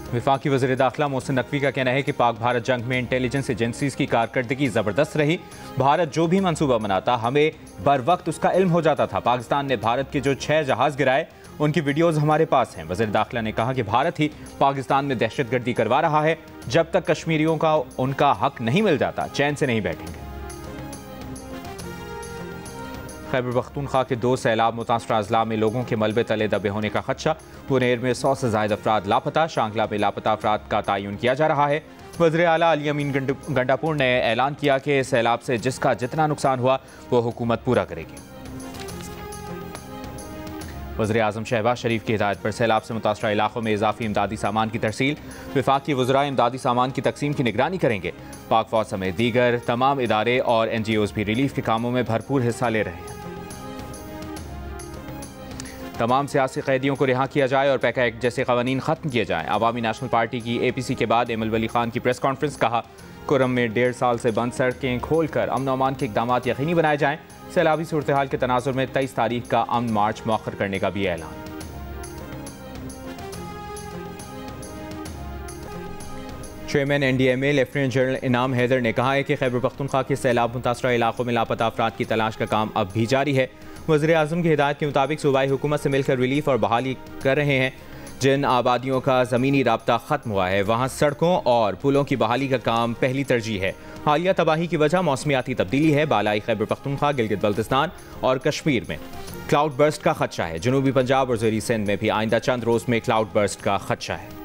वफाकी वज़ीर दाखिला मोहसिन नकवी का कहना है कि पाक भारत जंग में इंटेलिजेंस एजेंसीज की कारकर्दगी ज़बरदस्त रही। भारत जो भी मंसूबा बनाता हमें बर वक्त उसका इल्म हो जाता था। पाकिस्तान ने भारत के जो 6 जहाज़ गिराए उनकी वीडियोज़ हमारे पास हैं। वज़ीर दाखिला ने कहा कि भारत ही पाकिस्तान में दहशतगर्दी करवा रहा है। जब तक कश्मीरियों का उनका हक नहीं मिल जाता चैन से नहीं बैठेंगे। खैबर पख्तूनख्वा के 2 सैलाब मुतासरा अजला में लोगों के मलबे तले दबे होने का खदशा। बुनेर में 100 से ज़ायद अफराद लापता। शांगला में लापता अफराद का तयन किया जा रहा है। वज़ीर आला अली अमीन गंडापुर ने ऐलान किया कि सैलाब से जिसका जितना नुकसान हुआ वो हुकूमत पूरा करेगी। वज़ीर आज़म शहबाज शरीफ की हिदायत पर सैलाब से मुतासरा इलाकों में इजाफी इमदादी सामान की तरसील। वफाकी वज़राए इमदादी सामान की तकसीम की निगरानी करेंगे। पाक फौज समेत दीगर तमाम इदारे और NGOs भी रिलीफ के कामों में भरपूर हिस्सा ले रहे हैं। तमाम सियासी कैदियों को रिहा किया जाए और पैका एक्ट जैसे कवानीन खत्म किए जाएं। अवामी नेशनल पार्टी की APC के बाद एमएल वली खान की प्रेस कॉन्फ्रेंस। कहा कुर्रम में 1.5 साल से बंद सड़कें खोलकर अमन अमान के इकदाम यकीनी बनाए जाएं। सैलाबी सूरत हाल के तनाजुर में 23 तारीख का अमन मार्च मौखर करने का भी ऐलान। चेयरमैन NDMA लेफ्टिनेंट जनरल इनाम हैदर ने कहा है कि खैबर पख्तूनख्वा के सैलाब मुतासरा इलाकों में लापता अफराद की तलाश का काम अब भी जारी है। वज़ीर आज़म की हिदायत के मुताबिक सूबाई हुकूमत से मिलकर रिलीफ और बहाली कर रहे हैं। जिन आबादियों का ज़मीनी राब्ता ख़त्म हुआ है वहाँ सड़कों और पुलों की बहाली का काम पहली तरजीह है। हालिया तबाही की वजह मौसमियाती तब्दीली है। बालाई खैबर पख्तूनख्वा, गिलगित बल्तिस्तान और कश्मीर में क्लाउड बर्स्ट का खदशा है। जनूबी पंजाब और ज़ेरी सिंध में भी आइंदा चंद रोज़ में क्लाउड बर्स्ट का खदशा है।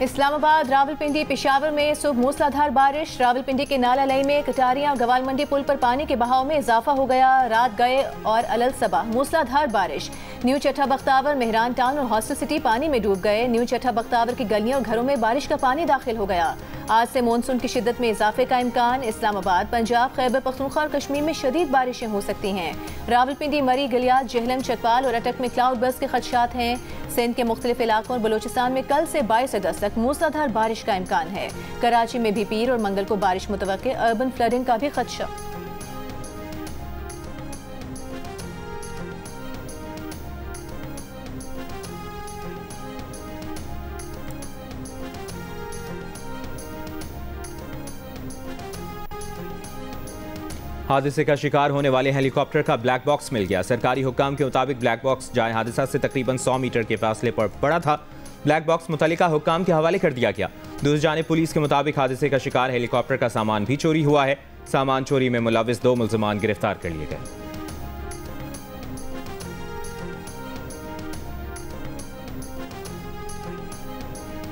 इस्लामाबाद, रावलपिंडी, पेशावर में सुबह मूसलाधार बारिश। रावलपिंडी के नाला लई में कटारियां गवाल मंडी पुल पर पानी के बहाव में इजाफा हो गया। रात गए और अलल सबा मूसलाधार बारिश। न्यू चट्टा बख्तावर, मेहरान टाउन और हॉस्टल सिटी पानी में डूब गए। न्यू चट्टा बख्तावर की गलियों और घरों में बारिश का पानी दाखिल हो गया। आज से मानसून की शिद्दत में इजाफे का इम्कान। इस्लामाबाद, पंजाब, खैबर पख्तूनख्वा और कश्मीर में शदीद बारिशें हो सकती हैं। रावलपिंडी, मरी, गलियात, जेहलम, चकवाल और अटक में क्लाउड बर्स्ट के खदशात हैं। सिंध के मुख्तलिफ इलाकों और बलोचिस्तान में कल से 22 अगस्त तक मूसलाधार बारिश का इम्कान है। कराची में भी पीर और मंगल को बारिश मुतवक्के। अर्बन फ्लडिंग का भी खदशा। हादसे का शिकार होने वाले हेलीकॉप्टर का ब्लैक बॉक्स मिल गया। सरकारी हुक्काम के मुताबिक ब्लैक बॉक्स जाए हादसा से तकरीबन 100 मीटर के फासले पर पड़ा था। ब्लैक बॉक्स मुतल्लिका हुक्काम के हवाले कर दिया गया। दूसरी जानिब पुलिस के मुताबिक हादसे का शिकार हेलीकॉप्टर का सामान भी चोरी हुआ है। सामान चोरी में मुलविस 2 मुल्ज़िमान गिरफ्तार कर लिए गए।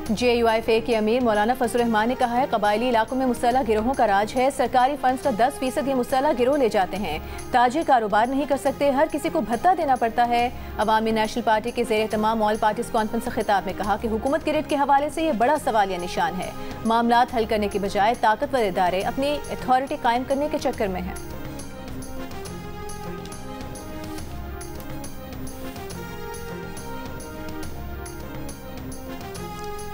JUIFA के अमीर मौलाना फजल रहमान ने कहा है कबायली इलाकों में मुसल्लह गिरोहों का राज है। सरकारी फंड्स का 10% ये मुसल्लह गिरोह ले जाते हैं। ताजिर कारोबार नहीं कर सकते, हर किसी को भत्ता देना पड़ता है। अवामी नेशनल पार्टी के ज़ेर तमाम ऑल पार्टीज कॉन्फ्रेंस से खिताब में कहा कि हुकूमत के रेट के हवाले से ये बड़ा सवालिया निशान है। मामलात हल करने की बजाय ताकतवर इदारे अपनी अथॉरिटी कायम करने के चक्कर में हैं।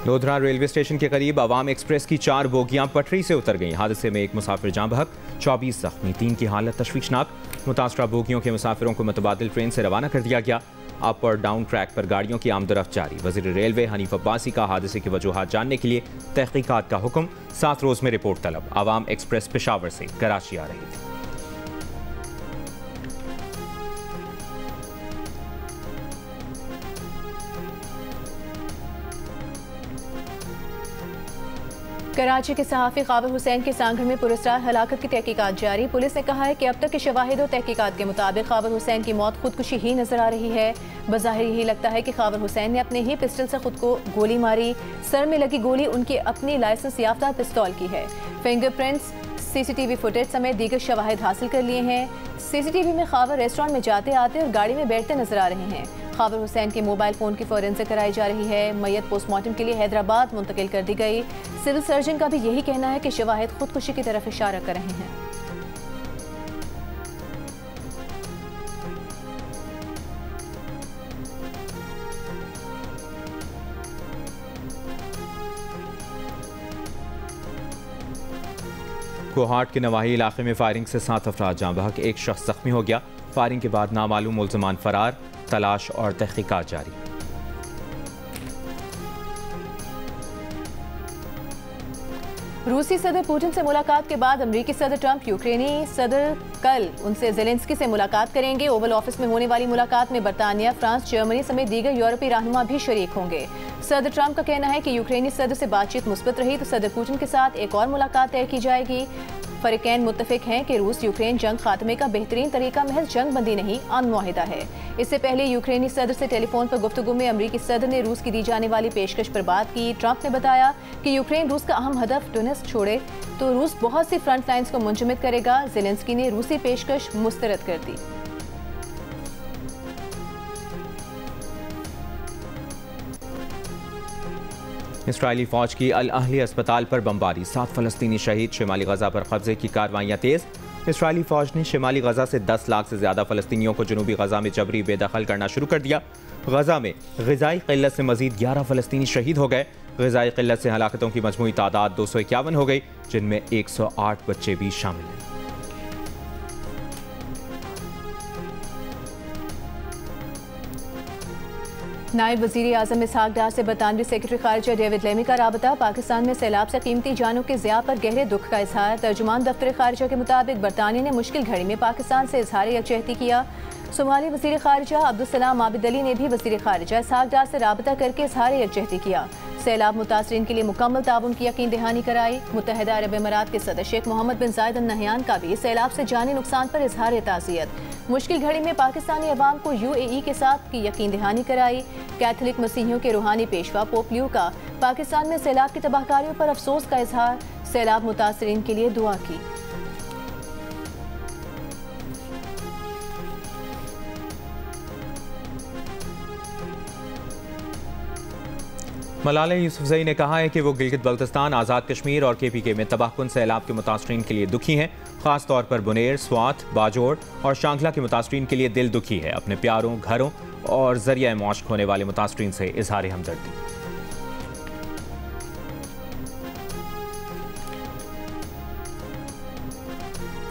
लोधरा रेलवे स्टेशन के करीब अवाम एक्सप्रेस की 4 बोगियां पटरी से उतर गईं। हादसे में एक मुसाफिर जाँ बहक, 24 जख्मी, 3 की हालत तशवीशनाक। मुतासरा बोगियों के मुसाफिरों को मुतबादिल ट्रेन से रवाना कर दिया गया। अप और डाउन ट्रैक पर गाड़ियों की आमदरफ्त जारी। वज़ीर रेलवे हनीफ अब्बासी का हादसे की वजूहात जानने के लिए तहकीकात का हुक्म। 7 रोज़ में रिपोर्ट तलब। अवाम एक्सप्रेस पेशावर से कराची आ रही थी। कराची के सहाफ़ी काबिल हुसैन के सांगड़ में पुरस्कार हलाकत की तहकीकात जारी। पुलिस ने कहा है कि अब तक के शवाहिद और तहकीकात के मुताबिक काबिल हुसैन की मौत खुदकुशी ही नजर आ रही है। बज़ाहिर यही लगता है कि काबिल हुसैन ने अपने ही पिस्टल से खुद को गोली मारी। सर में लगी गोली उनकी अपनी लाइसेंस याफ्ता पिस्तौल की है। फिंगरप्रिंट्स, CCTV फुटेज समेत दीगर शवाहिद हासिल कर लिए हैं। CCTV में खावर रेस्टोरेंट में जाते आते और गाड़ी में बैठते नजर आ रहे हैं। खावर हुसैन के मोबाइल फ़ोन की फोरेंसिक कराई जा रही है। मैयत पोस्टमार्टम के लिए हैदराबाद मुंतकिल कर दी गई। सिविल सर्जन का भी यही कहना है कि शवाहिद खुदकुशी की तरफ इशारा कर रहे हैं। कोहाट के नवाही इलाके में फायरिंग से 7 अफराद जाँ बहक, एक शख्स जख्मी हो गया। फायरिंग के बाद नामालूम मुल्ज़मान फरार, तलाश और तहकीकात जारी। रूसी सदर पुतिन से मुलाकात के बाद अमेरिकी सदर ट्रंप यूक्रेनी सदर कल उनसे ज़ेलेंस्की से मुलाकात करेंगे। ओवल ऑफिस में होने वाली मुलाकात में बरतानिया, फ्रांस, जर्मनी समेत दीगर यूरोपीय रहनुमा भी शरीक होंगे। सदर ट्रंप का कहना है कि यूक्रेनी सदर से बातचीत मुस्बत रही तो सदर पुतिन के साथ एक और मुलाकात तय की जाएगी। फरीकैन मुत्तफिक हैं कि रूस यूक्रेन जंग खात्मे का बेहतरीन तरीका महज जंग बंदी नहीं, अमन मुआहिदा है। इससे पहले यूक्रेनी सदर से टेलीफोन पर गुफ्तगू में अमेरिकी सदर ने रूस की दी जाने वाली पेशकश पर बात की। ट्रंप ने बताया कि यूक्रेन रूस का अहम हदफ डोनेट्स्क छोड़े तो रूस बहुत सी फ्रंट लाइन्स को मुंजमद करेगा। ज़ेलेंस्की ने रूसी पेशकश मुस्तरद कर दी। इसराइली फौज की अल अहली अस्पताल पर बमबारी, 7 फलस्तीनी शहीद। शिमाली गजा पर कब्जे की कार्रवाइयाँ तेज। इसराइली फौज ने शिमाली गजा से 10 लाख से ज्यादा फलस्तीनियों को जनूबी गजा में जबरी बेदखल करना शुरू कर दिया। गजा में ग़िज़ाई क़िल्लत से मजीद 11 फलस्तीनी शहीद हो गए। ग़िज़ाई क़िल्लत से हलाकतों की मजमूई तादाद 251 हो गई, जिनमें 108 बच्चे भी शामिल हैं। नायब वज़ीर आज़म इसहाक डार से बरतानवी सेक्रेटरी खारिजा डेविड लेमी का राबता। पाकिस्तान में सैलाब से कीमती जानों के ज़िया पर गहरे दुख का इजहार। तर्जुमान दफ्तर खारिजा के मुताबिक बरतानिया ने मुश्किल घड़ी में पाकिस्तान से इजहार यकजहती किया। सोमाली वज़ीर खारिजा अब्दुलसलाम आबिद अली ने भी वज़ीर खारिजा इसहाक डार से राबता करके इजहार यकजहती किया। सैलाब मुतासरीन के लिए मुकम्मल ताउन की यकीन दहानी कराई। मुत्तहिदा अरब अमीरात के सदर शेख मोहम्मद बिन जायद अल नहयान का भी सैलाब से जानी नुकसान पर इजहार ताज़ियत। मुश्किल घड़ी में पाकिस्तानी अवाम को UAE के साथ की यकीन दहानी कराई। कैथलिक मसीहियों के रूहानी पेशवा पोप लियो का पाकिस्तान में सैलाब की तबाहकारियों पर अफसोस का इजहार। सैलाब मुतासरीन के लिए दुआ की। मलाला यूसुफजई ने कहा है कि वो गिलगित बल्तिस्तान, आज़ाद कश्मीर और KPK में तबाहकुन सैलाब के मुतासरीन के लिए दुखी हैं। ख़ास तौर पर बुनेर, स्वात, बाजोड़ और शांखला के मुतासरीन के लिए दिल दुखी है। अपने प्यारों, घरों और ज़रिया मौश होने वाले मुतासरीन से इजहार हमदर्दी।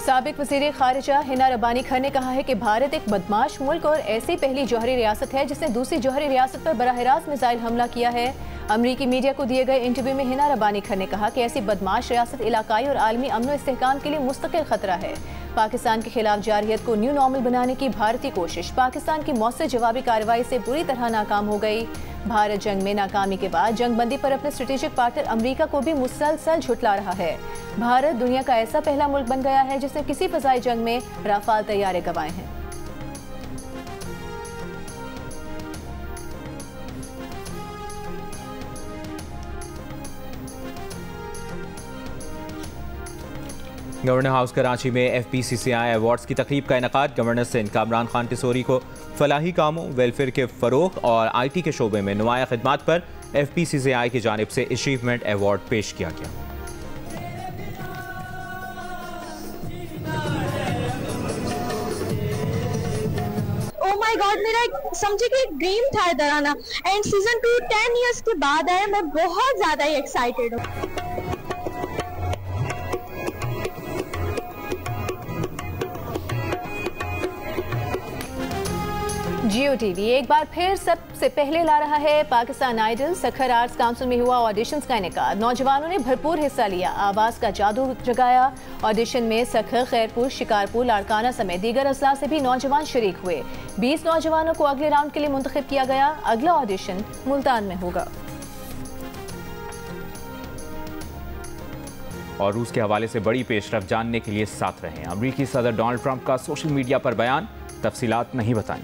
साबिक वज़ीर खारिजा हिना रब्बानी खर ने कहा है कि भारत एक बदमाश मुल्क और ऐसी पहली जौहरी रियासत है जिसने दूसरी जौहरी रियासत पर बराह रास्त मिसाइल हमला किया है। अमरीकी मीडिया को दिए गए इंटरव्यू में हिना रब्बानी खर ने कहा कि ऐसी बदमाश रियासत इलाकाई और आलमी अमन व इस्तेहकाम के लिए मुस्तकिल खतरा है। पाकिस्तान के खिलाफ जारहियत को न्यू नॉर्मल बनाने की भारतीय कोशिश पाकिस्तान की मौसर जवाबी कार्रवाई से बुरी तरह नाकाम हो गई। भारत जंग में नाकामी के बाद जंग बंदी पर अपने स्ट्रेटेजिक पार्टनर अमेरिका को भी मुसलसल झुटला रहा है। भारत दुनिया का ऐसा पहला मुल्क बन गया है जिसने किसी फ़ज़ाई जंग में राफाल तैयारे गंवाए हैं। गवर्नर हाउस कराची में FPCCI अवार्ड्स की तकरीब का इनेकाद। गवर्नर सिंध कामरान खान टिसोरी को फलाही कामों, वेलफेयर के फ़रोग़ और IT के शोबे में नुमाया खिदमात पर FPCCI की जानिब से अचीवमेंट अवार्ड पेश किया गया। ओह माय गॉड, मेरा समझे कि एक ड्रीम था इधर आना एंड सीजन 2 10 इयर्स के बाद आया। मैं बहुत ज़्यादा ही एक्साइटेड हूँ। जियो टीवी एक बार फिर सबसे पहले ला रहा है Pakistan idol. Sukkur arts council में हुआ ऑडिशंस का इनेकाद। नौजवानों ने भरपूर हिस्सा लिया, आवाज़ का जादू जगाया। ऑडिशन में सखर, खैरपुर, शिकारपुर, लाड़काना समेत दीगर अजला से भी नौजवान शरीक हुए। 20 नौजवानों को अगले राउंड के लिए मुंतखब किया गया। अगला ऑडिशन मुल्तान में होगा। और रूस के हवाले से बड़ी पेशरफ जानने के लिए साथ रहें। अमेरिकी सदर डोनाल्ड ट्रंप का सोशल मीडिया पर बयान, तफसीलात नहीं बताई।